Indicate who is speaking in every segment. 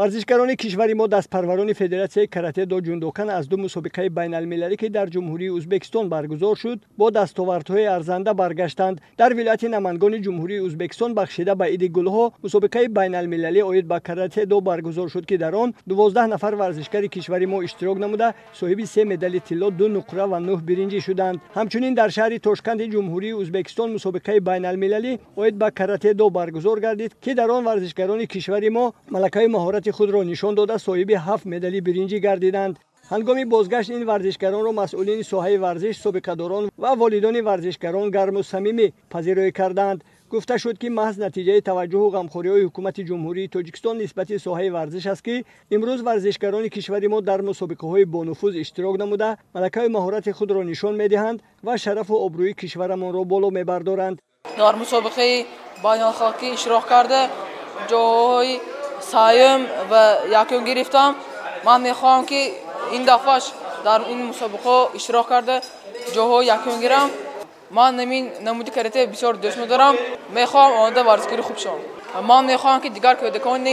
Speaker 1: ورزشکاران کشور ما دستپروراً فدراسیون کراته دو جوندوکان از دو مسابقه بین المللی که در جمهوری ازبکستان برگزار شد با دستاوردهای ارزنده برگشتند. در ولایت نمنگان جمهوری ازبکستان بخشیده به عید گلها مسابقه بین المللی اید به کراته دو برگزار شد که در آن 12 نفر ورزشکار کشور ما اشتراک نموده صاحب 3 مدال طلا، 2 نقره و 9 برنج شدند. همچنین در شهر تاشکند جمهوری ازبکستان مسابقه بین المللی اید به کراته دو برگزار گردید که در آن ورزشکاران کشور ما ملکه مهارت خود را نشان داده صاحب 7 مدال برنج گردیدند. هنگام بازگشت این ورزشکاران را مسئولین ساحه ورزش، سابقه‌داران و والدین ورزشکاران گرم و صمیمی پذیرایی کردند. گفته شد که محض نتیجه توجه و غمخوری‌های حکومت جمهوری تاجیکستان نسبت ساحه ورزش است که امروز ورزشکاران کشور ما در مسابقه‌های بانفوذ اشتراک نموده ملکه مهارت خود را نشان می‌دهند و شرف و آبروی کشورمان را بالا می‌بردارند.
Speaker 2: در مسابقه بین‌الخالقی اشتراک کرده جای سایم و یکم گرفتم. من می‌خواهم که این دفعه در این مسابقه اشتراک کرده جاها یکم گیرم. من نمین نمودی کراته بسیار دوست دارم. میخوام آنده ورزشکاری خوب شم. من میخوام که دیگر کودکان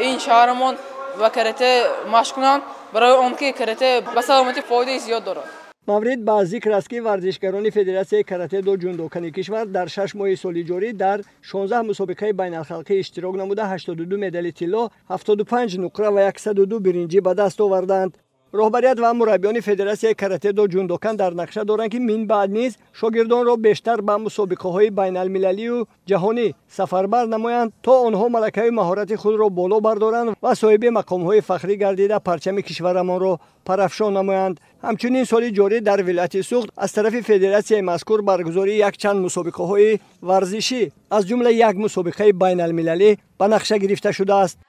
Speaker 2: این شهرمان و کراته مشق کنند برای آنکه کراته به سلامتی فایده زیاد دارد.
Speaker 1: مورد به ذکر است که ورزشکاران فدراسیون کراته دو جوندوکان کشور در 6 ماه سال جاری در 16 مسابقه بین الخلقی اشتراک نموده 82 مدال طلا، 75 نقره و 102 برنج به دست آوردند. رهبریت و مربیان فدراسیون کراته دو جوندوکان در نقشه دارند که من بعد نیز شاگردان را بیشتر به مسابقه‌های بین المللی و جهانی سفربر نمایند تا آنها ملکه مهارت خود را بالا بردارند و صاحب مقام‌های فخری گردیده پرچم کشورمان را پرافشان نمایند. همچنین سال جاری در ولایت سوخت از طرف فدراسیون مذکور برگزاری یک چند مسابقه‌های ورزشی از جمله یک مسابقه بین المللی به نقشه گرفته شده است.